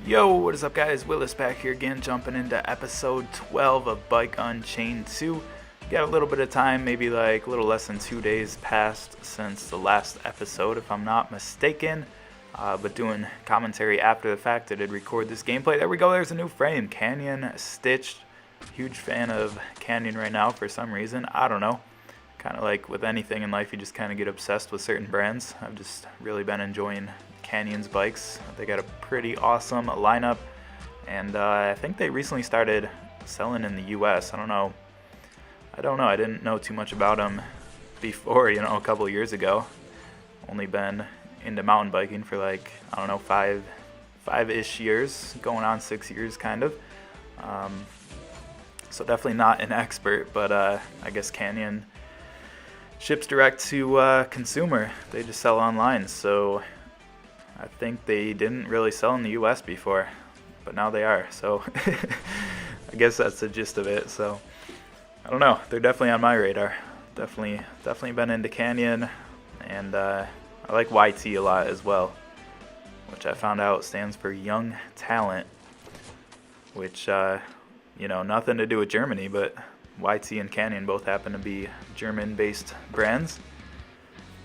Yo, what is up guys? Willis back here again, jumping into episode 12 of Bike Unchained 2. Got a little bit of time, maybe like a little less than 2 days passed since the last episode, if I'm not mistaken. But doing commentary after the fact, I did record this gameplay. There we go, there's a new frame, Canyon Stitched. Huge fan of Canyon right now for some reason, I don't know. Kind of like with anything in life, you just kind of get obsessed with certain brands. I've just really been enjoying Canyon's bikes. They got a pretty awesome lineup, and I think they recently started selling in the US. I don't know, I didn't know too much about them before, a couple years ago. Only been into mountain biking for like, I don't know, five-ish years, going on 6 years kind of. So definitely not an expert, but I guess Canyon ships direct to consumer. They just sell online, so I think they didn't really sell in the US before, but now they are, so I guess that's the gist of it. So I don't know, they're definitely on my radar. Definitely been into Canyon, and I like YT a lot as well, which I found out stands for Young Talent, which nothing to do with Germany, but YT and Canyon both happen to be German-based brands,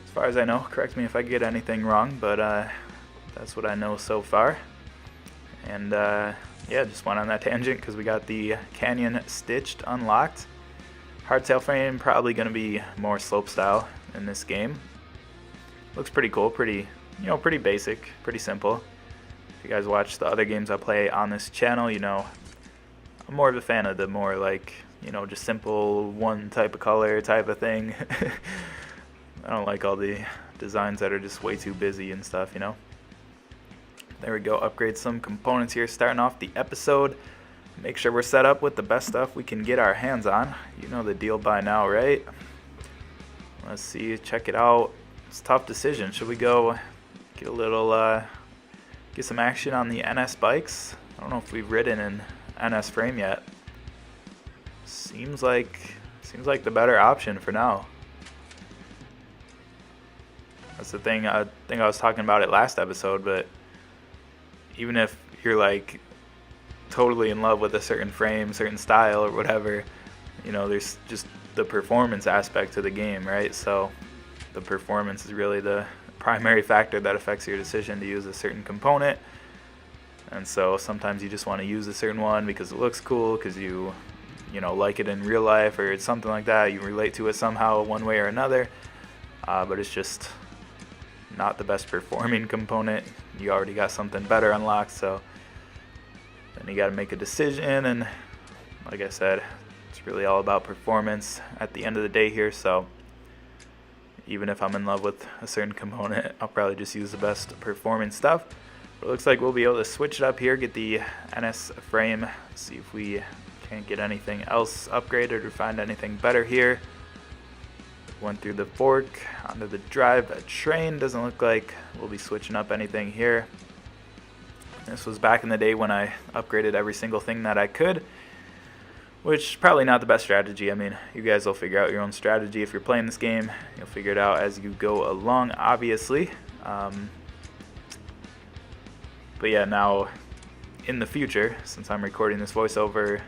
as far as I know. Correct me if I get anything wrong, but that's what I know so far. And yeah, just went on that tangent because we got the Canyon Stitched unlocked. Hardtail frame, probably going to be more slope style in this game. Looks pretty cool, pretty basic, pretty simple. If you guys watch the other games I play on this channel, I'm more of a fan of the more like, just simple one type of color type of thing. I don't like all the designs that are just way too busy and stuff, There we go, upgrade some components here, starting off the episode. Make sure we're set up with the best stuff we can get our hands on. You know the deal by now, right? Let's see, check it out. It's a tough decision. Should we go get a little, get some action on the NS bikes? I don't know if we've ridden an NS frame yet. Seems like the better option for now. That's the thing. I think I was talking about it last episode, but even if you're like totally in love with a certain frame, certain style or whatever, there's just the performance aspect to the game, right? So the performance is really the primary factor that affects your decision to use a certain component. And so sometimes you just want to use a certain one because it looks cool, because you like it in real life or it's something like that. You relate to it somehow one way or another, but it's just not the best performing component. You already got something better unlocked, so then you got to make a decision. And like I said, it's really all about performance at the end of the day here. So even if I'm in love with a certain component, I'll probably just use the best performing stuff. But it looks like we'll be able to switch it up here, get the NS frame, see if we can't get anything else upgraded or find anything better here. Went through the fork onto the drive train. Doesn't look like we'll be switching up anything here. This was back in the day when I upgraded every single thing that I could, which is probably not the best strategy. I mean, you guys will figure out your own strategy if you're playing this game. You'll figure it out as you go along, obviously. But yeah, now in the future, since I'm recording this voiceover,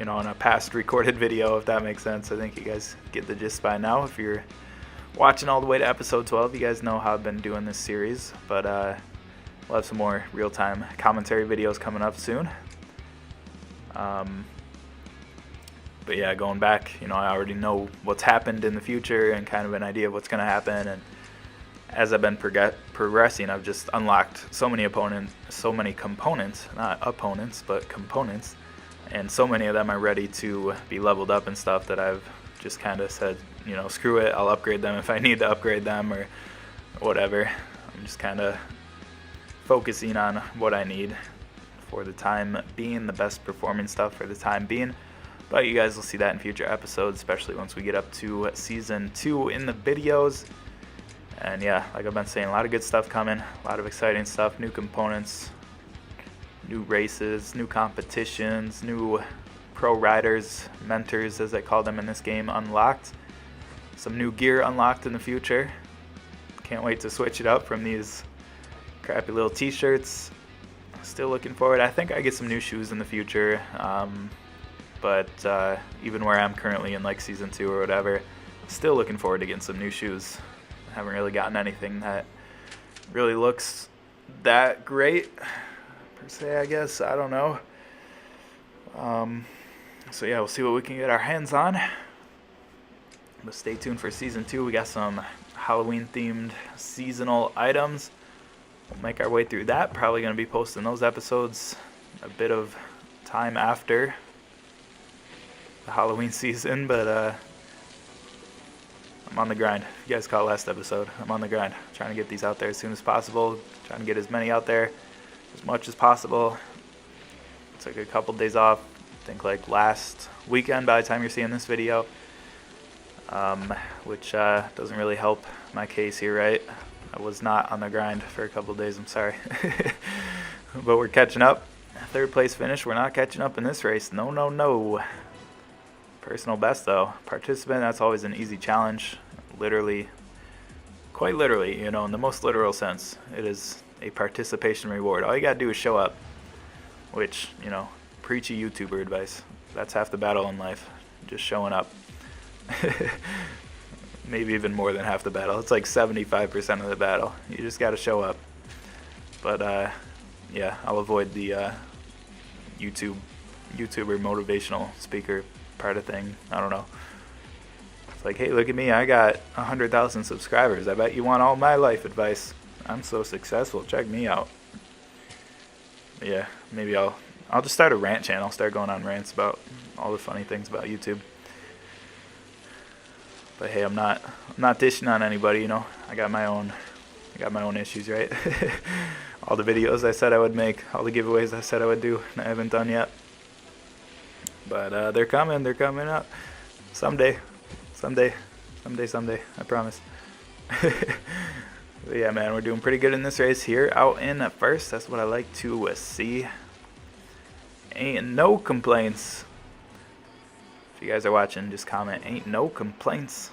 on a past recorded video, if that makes sense. I think you guys get the gist by now. If you're watching all the way to episode 12, you guys know how I've been doing this series. But we'll have some more real-time commentary videos coming up soon. But yeah, going back, I already know what's happened in the future and kind of an idea of what's going to happen. And as I've been progressing, I've just unlocked so many components, not opponents, but components. And so many of them are ready to be leveled up and stuff that I've just kind of said, screw it, I'll upgrade them if I need to upgrade them or whatever. I'm just kind of focusing on what I need for the time being, the best performing stuff for the time being. But you guys will see that in future episodes, especially once we get up to Season 2 in the videos. And yeah, like I've been saying, a lot of good stuff coming, a lot of exciting stuff, new components, new races, new competitions, new pro riders, mentors as I call them in this game, unlocked. Some new gear unlocked in the future. Can't wait to switch it up from these crappy little t-shirts. Still looking forward. I think I get some new shoes in the future. But even where I'm currently in like season 2 or whatever, still looking forward to getting some new shoes. I haven't really gotten anything that really looks that great per se, I guess. I don't know. So yeah, we'll see what we can get our hands on. But stay tuned for season 2. We got some Halloween themed seasonal items. We'll make our way through that. Probably going to be posting those episodes a bit of time after the Halloween season, but I'm on the grind. You guys caught last episode. I'm on the grind. Trying to get these out there as soon as possible. Trying to get as many out there as much as possible. Took a couple days off. I think like last weekend by the time you're seeing this video, which doesn't really help my case here, right? I was not on the grind for a couple days. I'm sorry. But we're catching up. 3rd place finish. We're not catching up in this race. No, no, no. Personal best though. Participant, that's always an easy challenge. Literally, quite literally, you know, in the most literal sense, it is a participation reward. All you gotta do is show up, which, you know, preachy YouTuber advice. That's half the battle in life, just showing up. Maybe even more than half the battle. It's like 75% of the battle. You just gotta show up. But yeah, I'll avoid the YouTuber motivational speaker part of thing. I don't know. It's like, hey, look at me, I got 100,000 subscribers. I bet you want all my life advice. I'm so successful. Check me out. Yeah, maybe I'll just start a rant channel. Start going on rants about all the funny things about YouTube. But hey, I'm not dishing on anybody. You know, I got my own issues, right? All the videos I said I would make, all the giveaways I said I would do, I haven't done yet. But they're coming up. Someday, I promise. But yeah, man, we're doing pretty good in this race here. Out in at first, that's what I like to see. Ain't no complaints. If you guys are watching, just comment, ain't no complaints.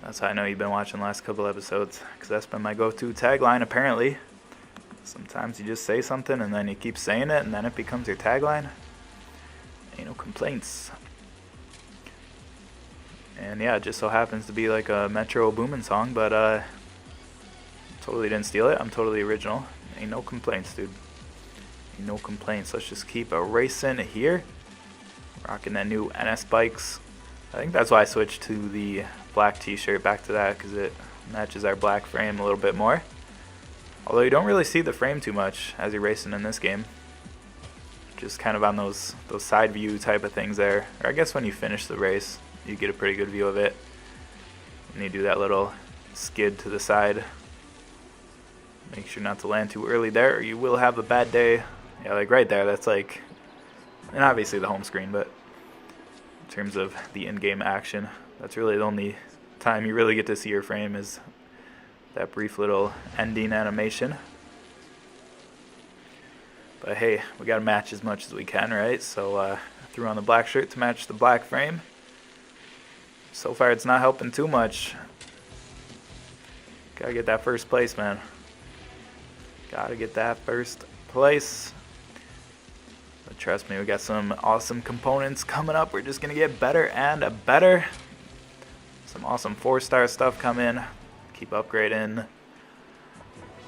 That's how I know you've been watching the last couple episodes, because that's been my go-to tagline, apparently. Sometimes you just say something, and then you keep saying it, and then it becomes your tagline. Ain't no complaints. And yeah, it just so happens to be like a Metro Boomin song, but totally didn't steal it. I'm totally original. Ain't no complaints, dude. Ain't no complaints. Let's just keep a racing here. Rocking that new NS bikes. I think that's why I switched to the black t-shirt, back to that, because it matches our black frame a little bit more. Although you don't really see the frame too much as you're racing in this game. Just kind of on those side view type of things there. Or I guess when you finish the race, you get a pretty good view of it. And you do that little skid to the side. Make sure not to land too early there, or you will have a bad day. Yeah, like right there, that's like, and obviously the home screen, but in terms of the in-game action, that's really the only time you really get to see your frame, is that brief little ending animation. But hey, we gotta match as much as we can, right? So I threw on the black shirt to match the black frame. So far it's not helping too much. Gotta get that first place, man. Gotta get that first place. But trust me, we got some awesome components coming up. We're just gonna get better and better. Some awesome 4-star stuff coming. Keep upgrading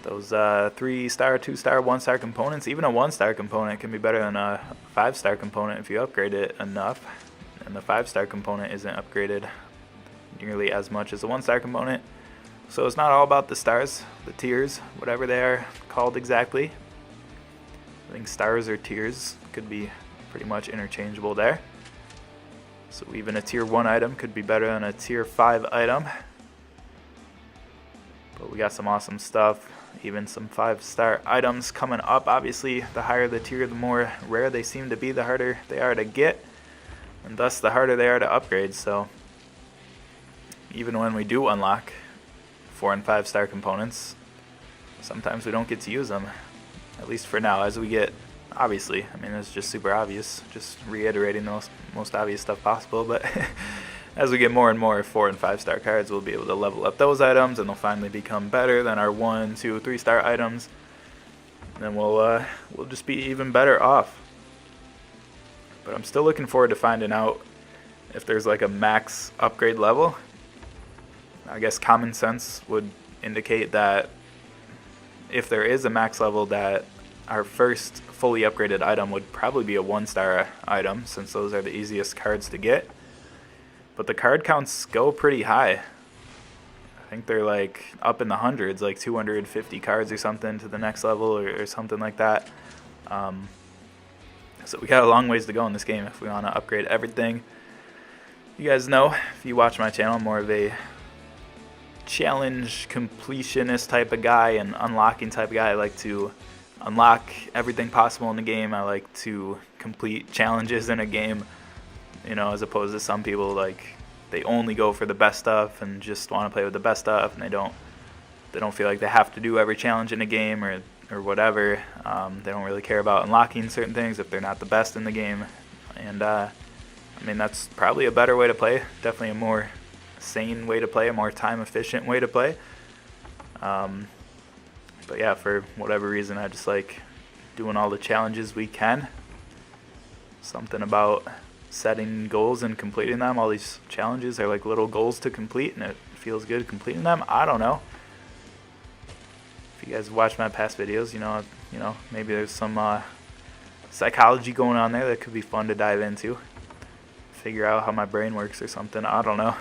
those 3-star, 2-star, 1-star components. Even a 1-star component can be better than a 5-star component if you upgrade it enough. And the 5-star component isn't upgraded nearly as much as the 1-star component. So it's not all about the stars, the tiers, whatever they are called exactly. I think stars or tiers could be pretty much interchangeable there. So even a tier 1 item could be better than a tier 5 item. But we got some awesome stuff, even some 5-star items coming up. Obviously, the higher the tier, the more rare they seem to be, the harder they are to get, and thus the harder they are to upgrade. So even when we do unlock 4- and 5-star components, sometimes we don't get to use them, at least for now. As we get, obviously, I mean, it's just super obvious, just reiterating the most obvious stuff possible, but as we get more and more 4- and 5-star cards, we'll be able to level up those items, and they'll finally become better than our 1-, 2-, 3-star items. then we'll just be even better off. But I'm still looking forward to finding out if there's like a max upgrade level. I guess common sense would indicate that if there is a max level, that our first fully upgraded item would probably be a 1-star item, since those are the easiest cards to get. But the card counts go pretty high. I think they're like up in the hundreds, like 250 cards or something to the next level, or something like that. So we got a long ways to go in this game if we want to upgrade everything. You guys know, if you watch my channel, I'm more of a challenge completionist type of guy and unlocking type of guy. I like to unlock everything possible in the game. I like to complete challenges in a game, you know, as opposed to some people, like, they only go for the best stuff and just want to play with the best stuff, and they don't feel like they have to do every challenge in a game or whatever. They don't really care about unlocking certain things if they're not the best in the game. And I mean, that's probably a better way to play, definitely a more sane way to play, a more time efficient way to play. But yeah, for whatever reason, I just like doing all the challenges we can. Something about setting goals and completing them. All these challenges are like little goals to complete, and it feels good completing them. I don't know. If you guys watch my past videos, you know, maybe there's some psychology going on there that could be fun to dive into. Figure out how my brain works or something. I don't know.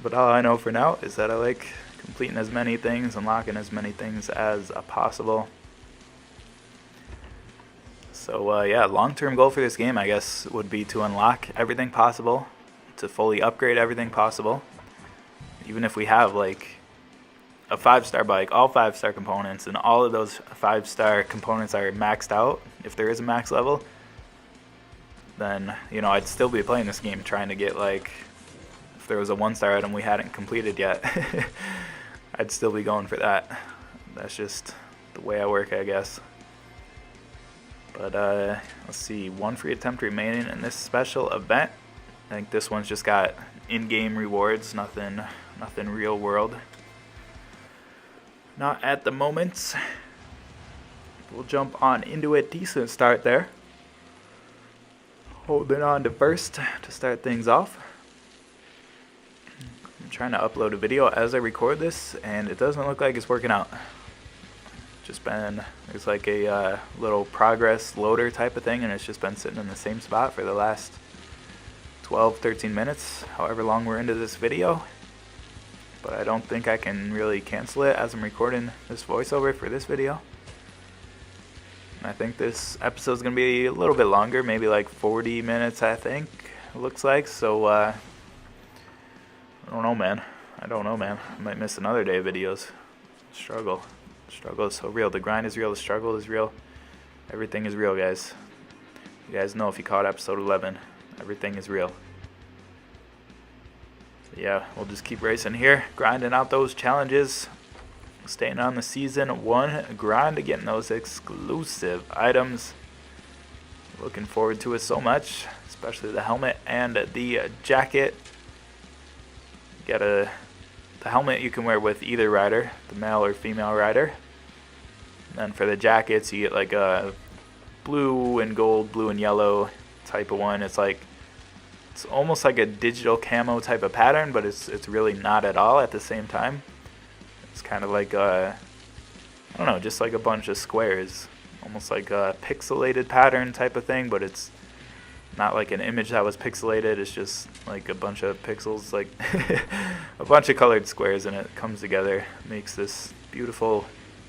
But all I know for now is that I like completing as many things, unlocking as many things as possible. So yeah, long-term goal for this game, I guess, would be to unlock everything possible, to fully upgrade everything possible. Even if we have like a 5-star bike, all 5-star components, and all of those 5-star components are maxed out, if there is a max level, then, you know, I'd still be playing this game trying to get, like, if there was a 1-star item we hadn't completed yet, I'd still be going for that. That's just the way I work, I guess. But let's see, 1 free attempt remaining in this special event. I think this one's just got in-game rewards, nothing real world. Not at the moment. We'll jump on into it. Decent start there. Holding on to first to start things off. I'm trying to upload a video as I record this, and it doesn't look like it's working out. There's like a little progress loader type of thing, and it's just been sitting in the same spot for the last 12-13 minutes, however long we're into this video. But I don't think I can really cancel it as I'm recording this voiceover for this video. And I think this episode's going to be a little bit longer, maybe like 40 minutes, I think, it looks like. So, I don't know, man. I might miss another day of videos. Struggle is so real. The grind is real. The struggle is real. Everything is real, guys. You guys know if you caught episode 11, everything is real. So yeah, we'll just keep racing here, grinding out those challenges, staying on the season 1 grind, getting those exclusive items. Looking forward to it so much, especially the helmet and the jacket. The helmet you can wear with either rider, the male or female rider. And then for the jackets, you get like a blue and gold, blue and yellow type of one. It's almost like a digital camo type of pattern, but it's really not at all at the same time. It's kind of like I don't know, just like a bunch of squares, almost like a pixelated pattern type of thing, but it's not like an image that was pixelated. It's just like a bunch of pixels, like a bunch of colored squares, and it comes together, makes this beautiful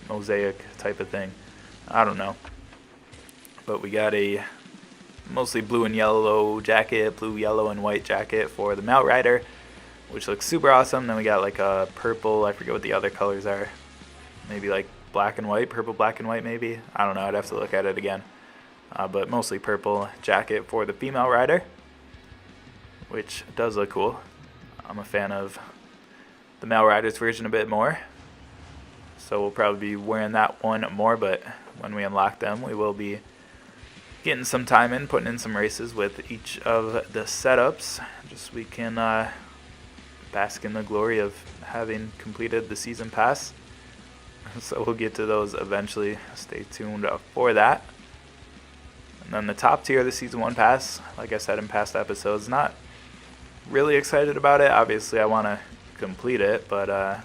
mosaic type of thing. I don't know, but we got a mostly blue and yellow jacket, blue, yellow, and white jacket for the male rider, which looks super awesome. Then we got like a purple, I forget what the other colors are, maybe like black and white, purple, black and white maybe, I don't know, I'd have to look at it again. But mostly purple jacket for the female rider, which does look cool. I'm a fan of the male rider's version a bit more, so we'll probably be wearing that one more, but when we unlock them, we will be getting some time in, putting in some races with each of the setups, just so we can bask in the glory of having completed the season pass. So we'll get to those eventually. Stay tuned for that. And then the top tier of the Season 1 pass, like I said in past episodes, not really excited about it. Obviously, I want to complete it, but I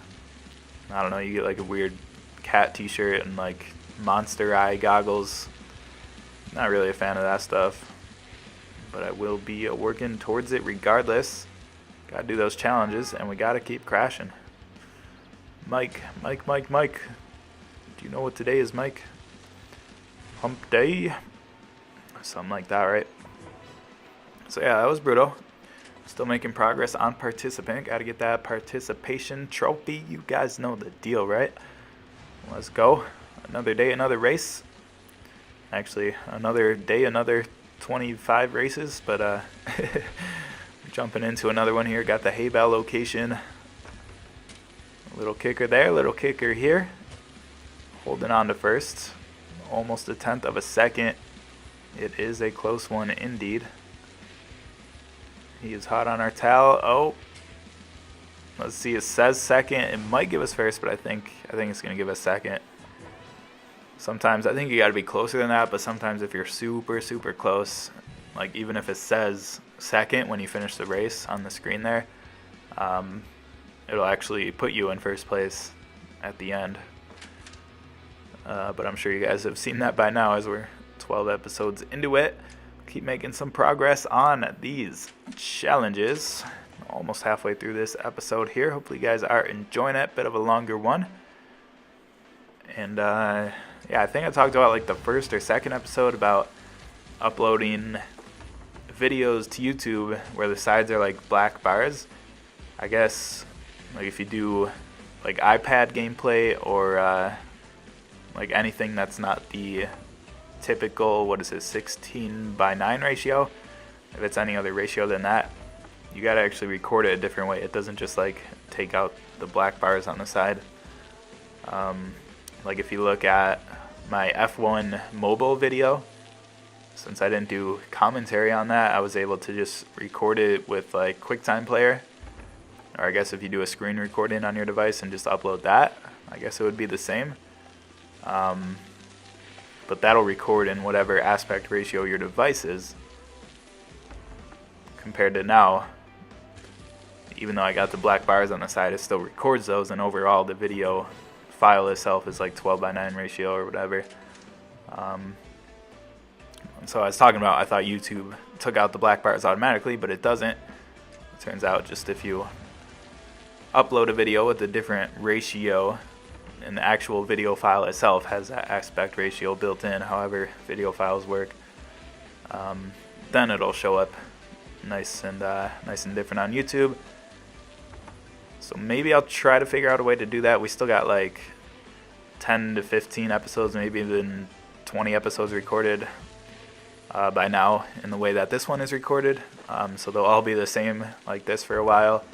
don't know, you get like a weird cat t-shirt and like monster eye goggles. Not really a fan of that stuff, but I will be working towards it regardless. Gotta do those challenges, and we gotta keep crashing. Mike. Do you know what today is, Mike? Hump day? Something like that, right? So yeah, that was brutal. Still making progress on participant. Gotta get that participation trophy. You guys know the deal, right? Let's go. Another day, another race. Actually, another day, another 25 races, but jumping into another one here. Got the hay bale location. Little kicker there, little kicker here. Holding on to first. Almost a tenth of a second. It is a close one indeed. He is hot on our towel. Oh. Let's see, it says second. It might give us first, but I think it's going to give us second. Sometimes I think you got to be closer than that, but sometimes if you're super, super close, like even if it says second when you finish the race on the screen there, it'll actually put you in first place at the end. But I'm sure you guys have seen that by now as we're 12 episodes into it. Keep making some progress on these challenges. Almost halfway through this episode here. Hopefully you guys are enjoying it. Bit of a longer one. And yeah, I think I talked about like the first or second episode about uploading videos to YouTube where the sides are like black bars. I guess like if you do like iPad gameplay or like anything that's not the typical, what is it, 16:9 ratio, if it's any other ratio than that, you gotta actually record it a different way. It doesn't just like take out the black bars on the side. Like if you look at my F1 mobile video, since I didn't do commentary on that, I was able to just record it with like QuickTime Player, or I guess if you do a screen recording on your device and just upload that, I guess it would be the same. But that'll record in whatever aspect ratio your device is. Compared to now, even though I got the black bars on the side, it still records those, and overall the video file itself is like 12:9 ratio or whatever. So I was talking about, I thought YouTube took out the black bars automatically, but it doesn't. It turns out just if you upload a video with a different ratio, and the actual video file itself has that aspect ratio built in, however video files work, then it'll show up nice and different on YouTube. So maybe I'll try to figure out a way to do that. We still got like 10 to 15 episodes, maybe even 20 episodes recorded by now in the way that this one is recorded. So they'll all be the same like this for a while.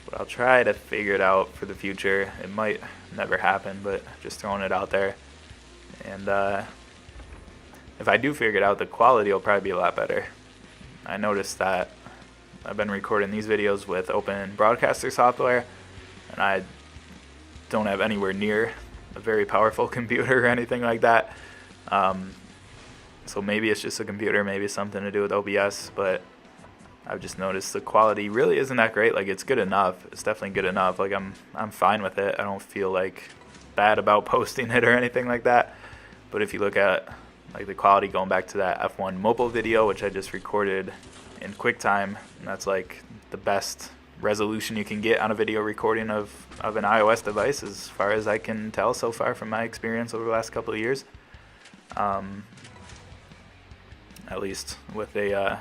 But I'll try to figure it out for the future. It might never happen, but just throwing it out there. And if I do figure it out, the quality will probably be a lot better. I noticed that I've been recording these videos with Open Broadcaster software, and I don't have anywhere near a very powerful computer or anything like that. So maybe it's just a computer, maybe it's something to do with OBS, but I've just noticed the quality really isn't that great. Like, it's good enough. It's definitely good enough. Like, I'm fine with it. I don't feel like bad about posting it or anything like that. But if you look at like the quality going back to that F1 mobile video, which I just recorded in QuickTime, and that's like the best resolution you can get on a video recording of an iOS device, as far as I can tell so far from my experience over the last couple of years. At least with a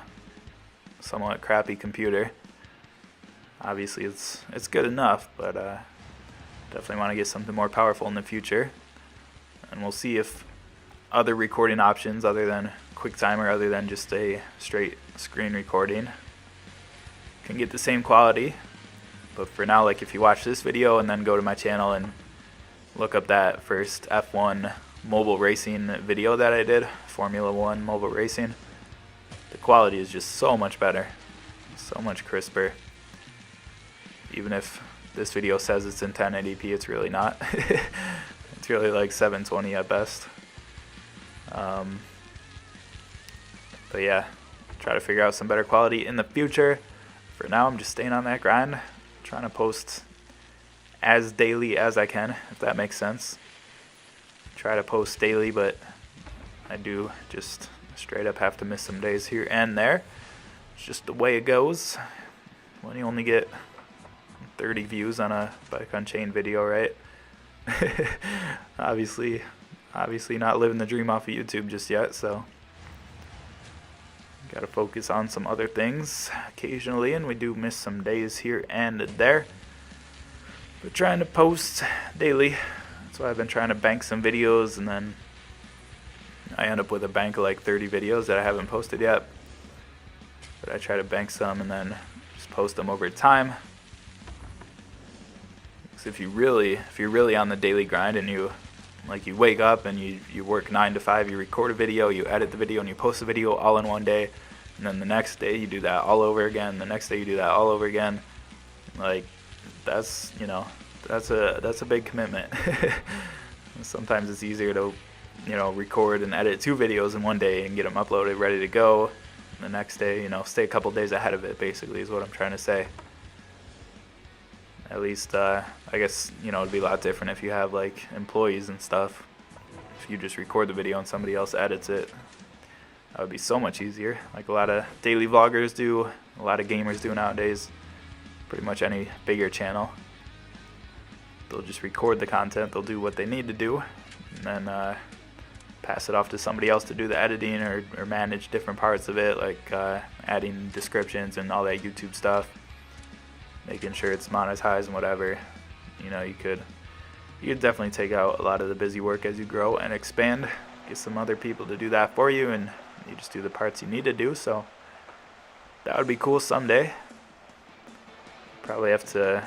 somewhat crappy computer. Obviously it's good enough, but definitely want to get something more powerful in the future. And we'll see if other recording options other than QuickTime or other than just a straight screen recording can get the same quality. But for now, like if you watch this video and then go to my channel and look up that first F1 mobile racing video that I did, Formula 1 mobile racing, the quality is just so much better, so much crisper. Even if this video says it's in 1080p. It's really not. It's really like 720 at best. But yeah, try to figure out some better quality in the future. For now, I'm just staying on that grind, trying to post as daily as I can, if that makes sense. Try to post daily, but I do just straight up have to miss some days here and there. It's just the way it goes when you only get 30 views on a Bike Unchained video, right? obviously not living the dream off of YouTube just yet, so gotta focus on some other things occasionally, and we do miss some days here and there. But trying to post daily. That's why I've been trying to bank some videos, and then I end up with a bank of like 30 videos that I haven't posted yet. But I try to bank some and then just post them over time. Because if you're really on the daily grind and you wake up and you work 9 to 5, you record a video, you edit the video, and you post a video all in one day, and then the next day you do that all over again, the next day you do that all over again. Like, that's a big commitment. Sometimes it's easier to record and edit 2 videos in one day and get them uploaded ready to go. And the next day, stay a couple days ahead of it, basically, is what I'm trying to say. At least, I guess, it'd be a lot different if you have, like, employees and stuff. If you just record the video and somebody else edits it, that would be so much easier. Like a lot of daily vloggers do, a lot of gamers do nowadays. Pretty much any bigger channel. They'll just record the content, they'll do what they need to do, and then pass it off to somebody else to do the editing or manage different parts of it, like adding descriptions and all that YouTube stuff. Making sure it's monetized and whatever. You could definitely take out a lot of the busy work as you grow and expand. Get some other people to do that for you, and you just do the parts you need to do. So that would be cool someday. Probably have to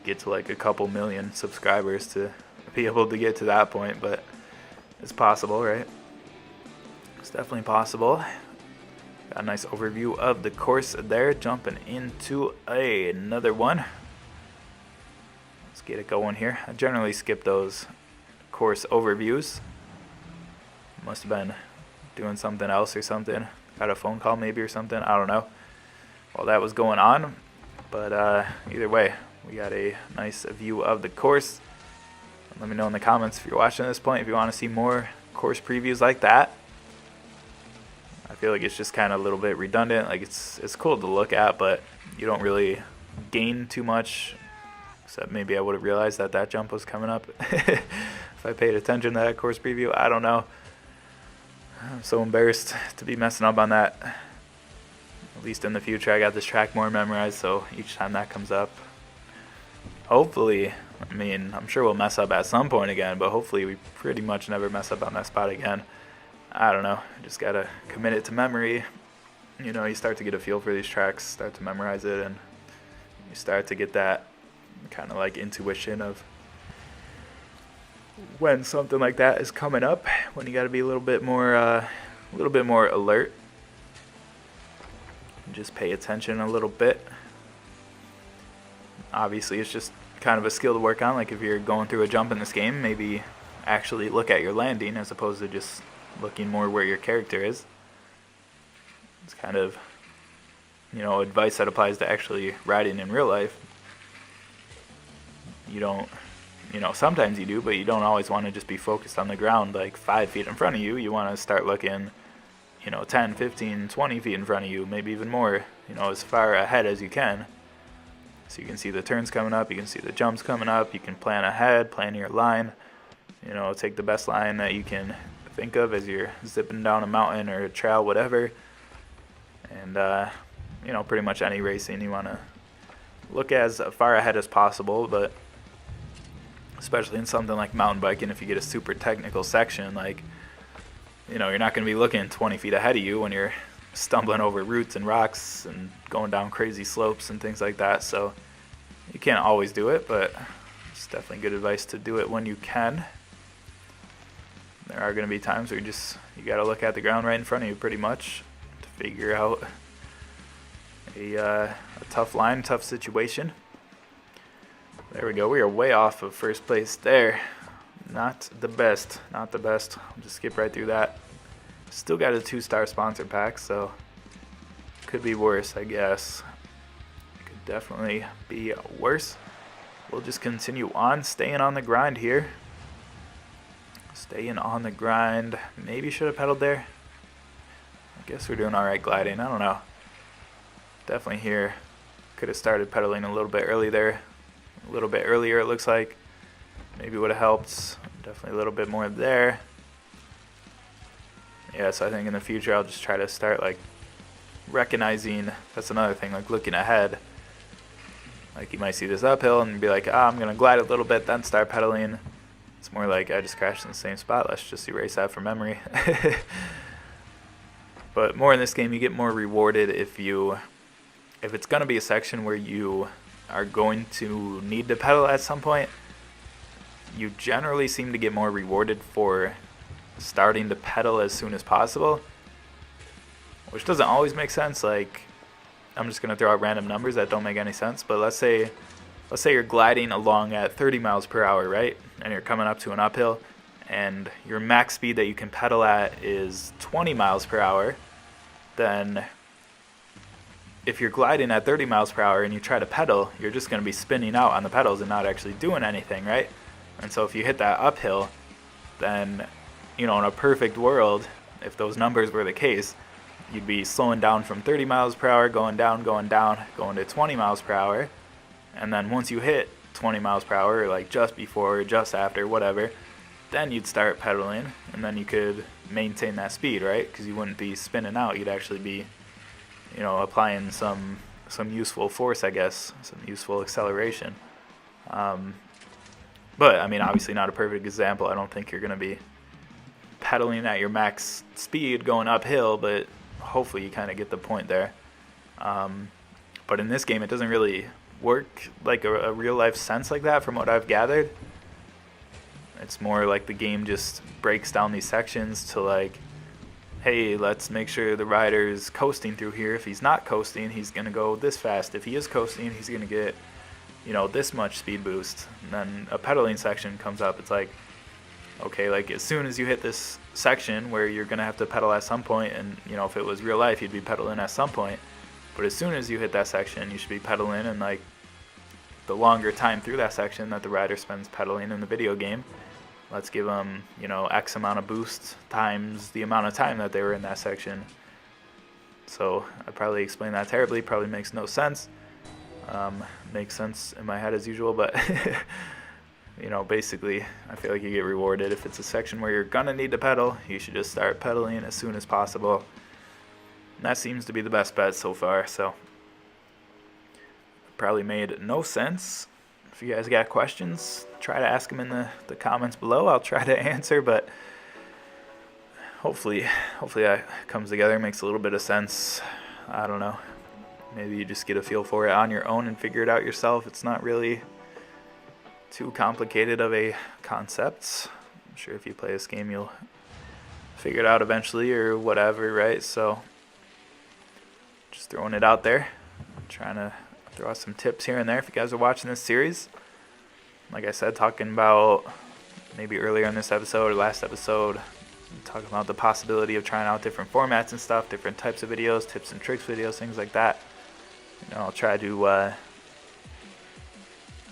get to like a couple million subscribers to be able to get to that point, but it's possible, right? It's definitely possible. Got a nice overview of the course there. Jumping into another one. Let's get it going here. I generally skip those course overviews. Must have been doing something else or something. Got a phone call maybe or something. I don't know. While that was going on. But either way, we got a nice view of the course. Let me know in the comments if you're watching at this point if you want to see more course previews like that. I feel like it's just kind of a little bit redundant. Like it's cool to look at, but you don't really gain too much. Except maybe I would have realized that jump was coming up if I paid attention to that course preview. I don't know. I'm so embarrassed to be messing up on that. At least in the future, I got this track more memorized, so each time that comes up, hopefully, I mean, I'm sure we'll mess up at some point again, but hopefully we pretty much never mess up on that spot again. I don't know. Just gotta commit it to memory. You start to get a feel for these tracks, start to memorize it, and you start to get that kind of like intuition of when something like that is coming up. When you gotta be a little bit more alert. Just pay attention a little bit. Obviously, it's just kind of a skill to work on. Like if you're going through a jump in this game, maybe actually look at your landing as opposed to just looking more where your character is. It's kind of, advice that applies to actually riding in real life. You don't, sometimes you do, but you don't always want to just be focused on the ground like 5 feet in front of you. You want to start looking, 10, 15, 20 feet in front of you, maybe even more, as far ahead as you can. So you can see the turns coming up, you can see the jumps coming up, you can plan ahead, plan your line, take the best line that you can think of as you're zipping down a mountain or a trail, whatever. And, pretty much any racing you want to look as far ahead as possible, but especially in something like mountain biking, if you get a super technical section, like, you're not going to be looking 20 feet ahead of you when you're stumbling over roots and rocks and going down crazy slopes and things like that. So you can't always do it, but it's definitely good advice to do it when you can. There are going to be times where you got to look at the ground right in front of you pretty much to figure out a tough line, tough situation. There we go. We are way off of first place there. Not the best. Not the best. I'll just skip right through that. Still got a 2-star sponsor pack, so could be worse, I guess. Could definitely be worse. We'll just continue on, staying on the grind here. Staying on the grind. Maybe should have pedaled there. I guess we're doing alright gliding. I don't know. Definitely here. Could have started pedaling a little bit early there. A little bit earlier, it looks like. Maybe would have helped. Definitely a little bit more there. Yeah, so I think in the future I'll just try to start like recognizing, that's another thing, like looking ahead. Like you might see this uphill and be like, I'm gonna glide a little bit, then start pedaling. It's more like I just crashed in the same spot. Let's just erase that from memory. But more in this game, you get more rewarded if it's gonna be a section where you are going to need to pedal at some point. You generally seem to get more rewarded for starting to pedal as soon as possible, which doesn't always make sense. Like, I'm just gonna throw out random numbers that don't make any sense, but let's say you're gliding along at 30 miles per hour, right? And you're coming up to an uphill, and your max speed that you can pedal at is 20 miles per hour, then if you're gliding at 30 miles per hour and you try to pedal, you're just gonna be spinning out on the pedals and not actually doing anything, right? And so if you hit that uphill, then, you know, in a perfect world, if those numbers were the case, you'd be slowing down from 30 miles per hour, going down, going to 20 miles per hour. And then once you hit 20 miles per hour, like just before or just after, whatever, then you'd start pedaling, and then you could maintain that speed, right? Because you wouldn't be spinning out. You'd actually be, you know, applying some useful force, I guess, some useful acceleration. But, I mean, obviously not a perfect example. I don't think you're going to be pedaling at your max speed going uphill, but hopefully you kind of get the point there. But in this game, it doesn't really work like a real-life sense like that from what I've gathered. It's more like the game just breaks down these sections to like, hey, let's make sure the rider's coasting through here. If he's not coasting, he's going to go this fast. If he is coasting, he's going to get, you know, this much speed boost. And then a pedaling section comes up. It's like, okay, like as soon as you hit this section where you're going to have to pedal at some point, and, you know, if it was real life, you'd be pedaling at some point. But as soon as you hit that section, you should be pedaling, and like the longer time through that section that the rider spends pedaling in the video game, let's give them, you know, X amount of boost times the amount of time that they were in that section. So I probably explained that terribly, probably makes no sense. Makes sense in my head as usual, but you know, basically I feel like you get rewarded. If it's a section where you're gonna need to pedal, you should just start pedaling as soon as possible. And that seems to be the best bet so far, so probably made no sense. If you guys got questions, try to ask them in the comments below. I'll try to answer, but hopefully that comes together, makes a little bit of sense. I don't know. Maybe you just get a feel for it on your own and figure it out yourself. It's not really too complicated of a concept. I'm sure if you play this game, you'll figure it out eventually or whatever, right? So just throwing it out there. I'm trying to throw out some tips here and there if you guys are watching this series. Like I said, talking about maybe earlier in this episode or last episode, talking about the possibility of trying out different formats and stuff, different types of videos, tips and tricks videos, things like that. You know, I'll try to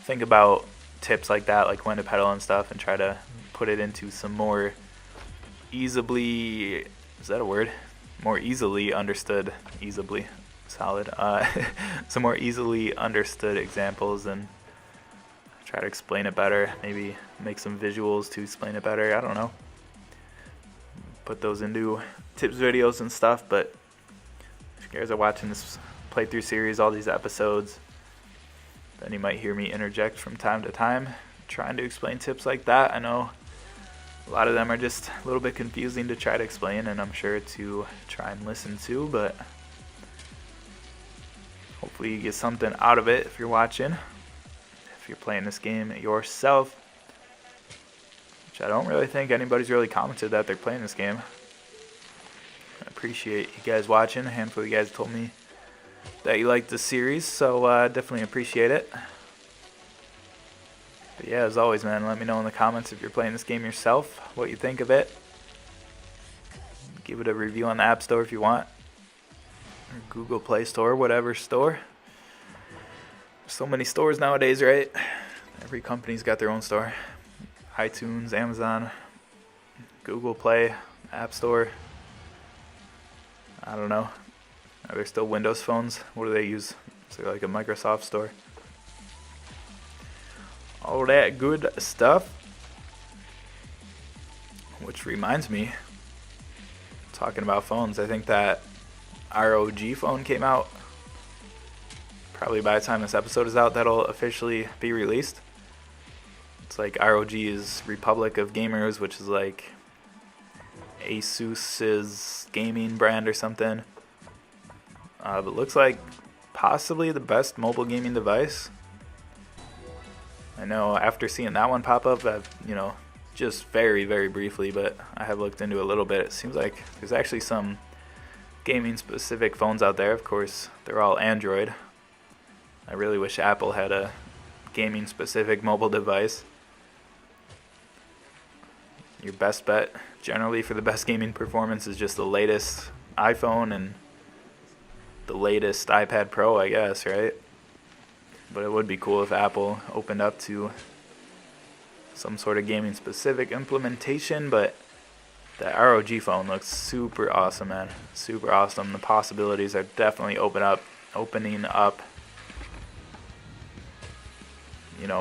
think about tips like that, like when to pedal and stuff, and try to put it into some more easily, is that a word? More easily understood, easily, solid, some more easily understood examples and try to explain it better, maybe make some visuals to explain it better, I don't know. Put those into tips videos and stuff, but if you guys are watching this playthrough series, all these episodes, then you might hear me interject from time to time, trying to explain tips like that. I know a lot of them are just a little bit confusing to try to explain, and I'm sure to try and listen to, but hopefully you get something out of it if you're watching, if you're playing this game yourself, which I don't really think anybody's really commented that they're playing this game. I appreciate you guys watching. A handful of you guys told me that you liked the series, so definitely appreciate it. But yeah, as always, man, let me know in the comments if you're playing this game yourself, what you think of it. Give it a review on the App Store if you want, or Google Play Store, whatever store. So many stores nowadays, right? Every company's got their own store. iTunes, Amazon, Google Play, App Store. I don't know. Are there still Windows phones? What do they use? Is there like a Microsoft store? All that good stuff. Which reminds me, talking about phones, I think that ROG phone came out. Probably by the time this episode is out, that'll officially be released. It's like ROG's Republic of Gamers, which is like Asus's gaming brand or something. But looks like possibly the best mobile gaming device. I know after seeing that one pop up, I've, just very, very briefly, but I have looked into it a little bit. It seems like there's actually some gaming specific phones out there. Of course, they're all Android. I really wish Apple had a gaming specific mobile device. Your best bet generally for the best gaming performance is just the latest iPhone and the latest iPad Pro, I guess, right? But it would be cool if Apple opened up to some sort of gaming specific implementation. But that ROG phone looks super awesome, man. Super awesome. The possibilities are definitely opening up.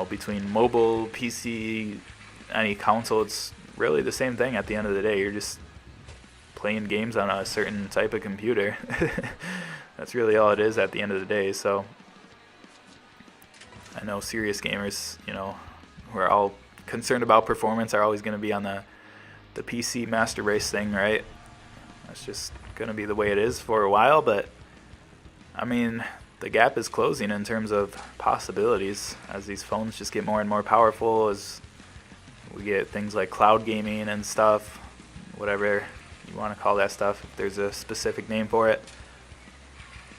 Between mobile, PC, any console, it's really the same thing at the end of the day. You're just playing games on a certain type of computer. That's really all it is at the end of the day. So I know serious gamers, who are all concerned about performance are always going to be on the PC master race thing, right? That's just going to be the way it is for a while. But I mean, the gap is closing in terms of possibilities as these phones just get more and more powerful, as we get things like cloud gaming and stuff, whatever you want to call that stuff, if there's a specific name for it.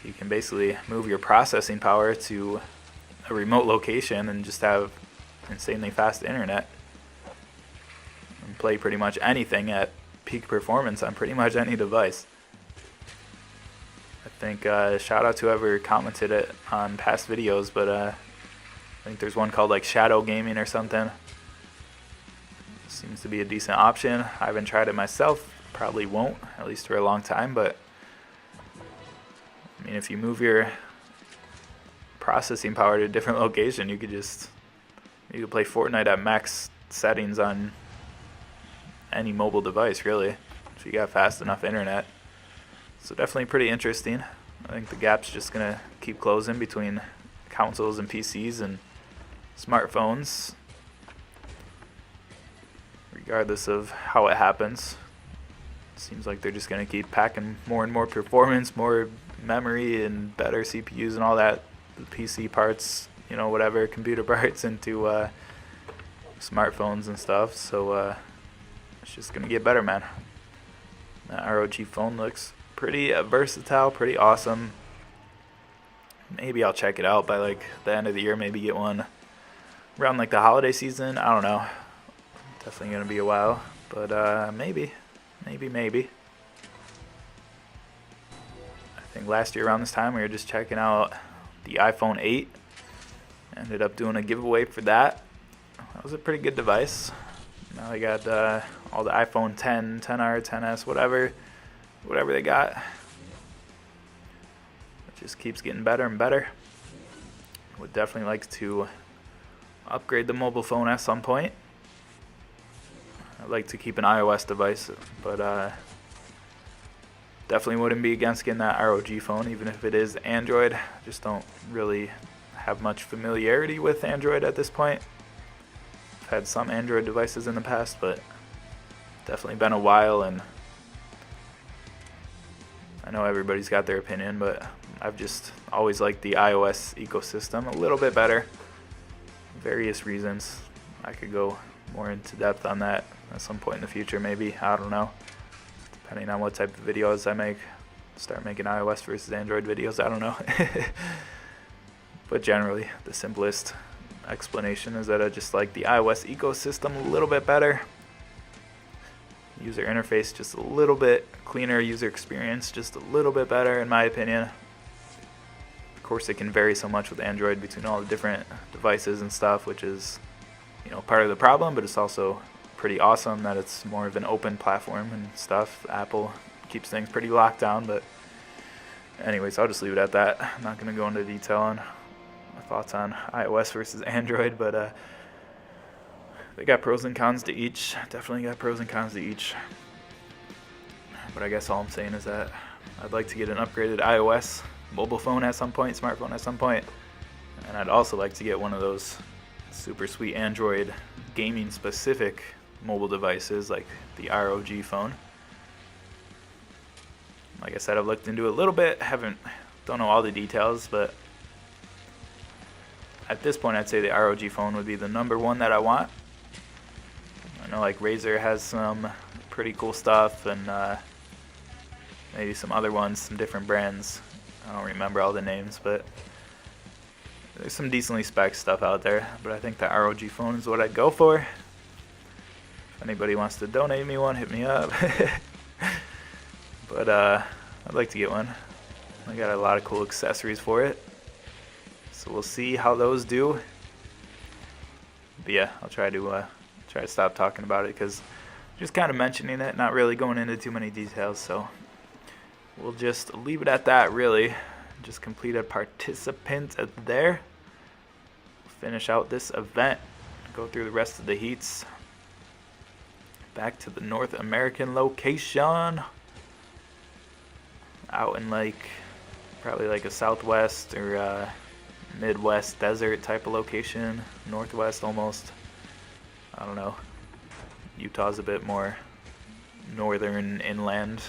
You can basically move your processing power to a remote location and just have insanely fast internet and play pretty much anything at peak performance on pretty much any device. I think shout out to whoever commented it on past videos, but I think there's one called like Shadow Gaming or something. Seems to be a decent option. I haven't tried it myself, probably won't, at least for a long time, but I mean, if you move your processing power to a different location, you could play Fortnite at max settings on any mobile device, really, if you got fast enough internet. So definitely pretty interesting. I think the gap's just going to keep closing between consoles and PCs and smartphones, regardless of how it happens. It seems like they're just going to keep packing more and more performance, more memory, and better CPUs and all that, the PC parts, whatever, computer parts into smartphones and stuff. So it's just going to get better, man. That ROG phone looks pretty versatile, pretty awesome. Maybe I'll check it out by like the end of the year, maybe get one around like the holiday season. I don't know. Definitely going to be a while, but maybe. I think last year around this time we were just checking out the iPhone 8. Ended up doing a giveaway for that. That was a pretty good device. Now they got all the iPhone 10, 10R, 10S, whatever they got. It just keeps getting better and better. Would definitely like to upgrade the mobile phone at some point. I'd like to keep an iOS device, but definitely wouldn't be against getting that ROG phone, even if it is Android. Just don't really have much familiarity with Android at this point. I've had some Android devices in the past, but definitely been a while, and I know everybody's got their opinion, but I've just always liked the iOS ecosystem a little bit better. Various reasons. I could go more into depth on that at some point in the future, maybe. I don't know. Depending on what type of videos I make. Start making iOS versus Android videos. I don't know. But generally, the simplest explanation is that I just like the iOS ecosystem a little bit better. User interface just a little bit cleaner, user experience just a little bit better in my opinion. Of course it can vary so much with Android between all the different devices and stuff, which is, you know, part of the problem, but it's also pretty awesome that it's more of an open platform and stuff. Apple keeps things pretty locked down, but anyways, I'll just leave it at that. I'm not going to go into detail on my thoughts on iOS versus Android, but they got pros and cons to each. Definitely got pros and cons to each. But I guess all I'm saying is that I'd like to get an upgraded iOS mobile phone at some point, smartphone at some point. And I'd also like to get one of those super sweet Android gaming specific mobile devices like the ROG phone. Like I said, I've looked into it a little bit. Don't know all the details, but at this point I'd say the ROG phone would be the number one that I want. I know like Razer has some pretty cool stuff, and maybe some other ones, some different brands. I don't remember all the names, but there's some decently spec stuff out there. But I think the ROG phone is what I'd go for. If anybody wants to donate me one, hit me up. But I'd like to get one. I got a lot of cool accessories for it, so we'll see how those do. But yeah, I'll try to stop talking about it because just kind of mentioning it, not really going into too many details. So we'll just leave it at that. Really, just completed participant there. Finish out this event. Go through the rest of the heats. Back to the North American location. Out in like probably like a southwest or midwest desert type of location, northwest almost. I don't know. Utah's a bit more northern inland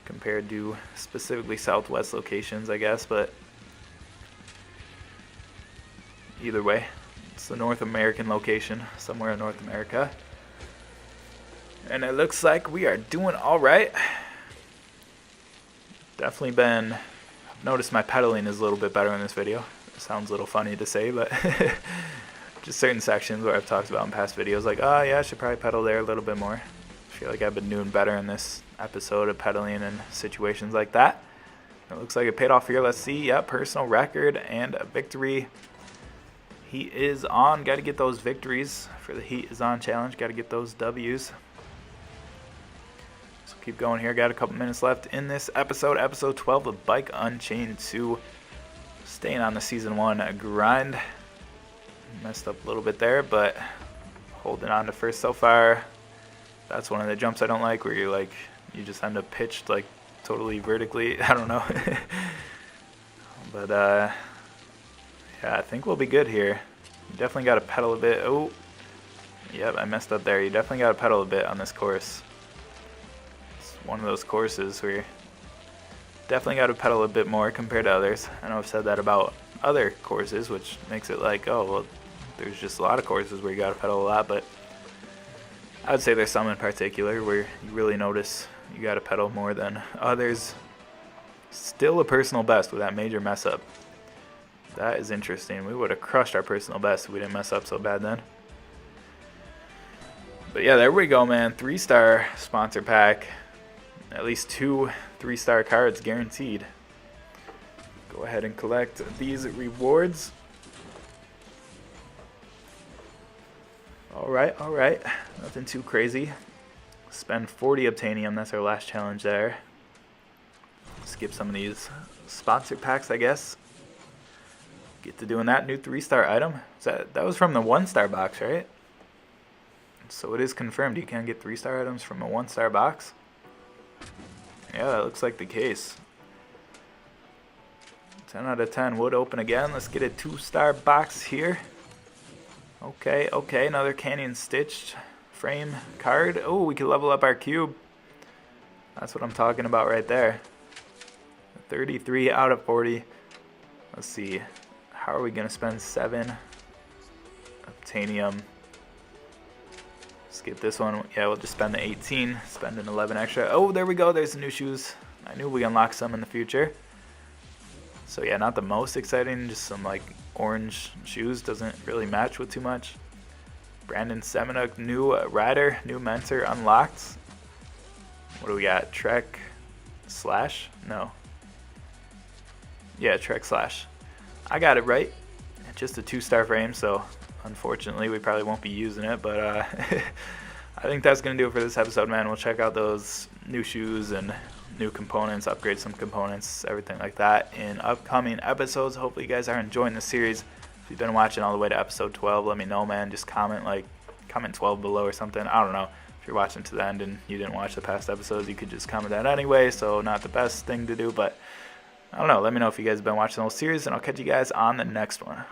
compared to specifically southwest locations, I guess, but either way, it's the North American location, somewhere in North America. And it looks like we are doing all right. Definitely been, I've noticed my pedaling is a little bit better in this video. It sounds a little funny to say, but just certain sections where I've talked about in past videos, like, oh yeah, I should probably pedal there a little bit more. I feel like I've been doing better in this episode of pedaling in situations like that. It looks like it paid off here. Let's see. Yeah, personal record and a victory. Heat is on. Got to get those victories for the Heat is on challenge. Got to get those W's. So keep going here. Got a couple minutes left in this episode. Episode 12 of Bike Unchained 2. Staying on the Season 1 grind. Messed up a little bit there, but holding on to first so far. That's one of the jumps I don't like, where you're like, you just end up pitched like totally vertically. I don't know. But yeah, I think we'll be good here. You definitely got to pedal a bit. Oh, yep, I messed up there. You definitely got to pedal a bit on this course. It's one of those courses where you definitely got to pedal a bit more compared to others. I know I've said that about other courses, which makes it like, oh, well, there's just a lot of courses where you got to pedal a lot, but I would say there's some in particular where you really notice you got to pedal more than others. Still a personal best with that major mess up. That is interesting. We would have crushed our personal best if we didn't mess up so bad then. But yeah, there we go, man. 3-star sponsor pack. At least 2 3-star cards guaranteed. Go ahead and collect these rewards. Alright. Nothing too crazy. Spend 40 obtainium. That's our last challenge there. Skip some of these sponsor packs, I guess. Get to doing that new 3-star item. That was from the 1-star box, right? So it is confirmed you can get 3-star items from a 1-star box. Yeah, that looks like the case. 10 out of 10 would open again. Let's get a 2-star box here. Okay, another Canyon stitched frame card. Oh, we can level up our cube. That's what I'm talking about right there. 33 out of 40. Let's see. How are we going to spend 7 obtainium? Skip this one. Yeah, we'll just spend the 18. Spend an 11 extra. Oh, there we go. There's the new shoes. I knew we unlocked some in the future. So yeah, not the most exciting, just some like orange shoes, doesn't really match with too much. Brandon Semenuk, new rider, new mentor unlocked. What do we got? Trek Slash? No. Yeah, Trek Slash. I got it right. Just a 2-star frame, so unfortunately we probably won't be using it, but I think that's going to do it for this episode, man. We'll check out those new shoes and new components, upgrade some components, everything like that in upcoming episodes. Hopefully you guys are enjoying the series. If you've been watching all the way to episode 12, let me know, man. Just comment 12 below or something. I don't know. If you're watching to the end and you didn't watch the past episodes, you could just comment that anyway, so not the best thing to do, but I don't know. Let me know if you guys have been watching the whole series, and I'll catch you guys on the next one.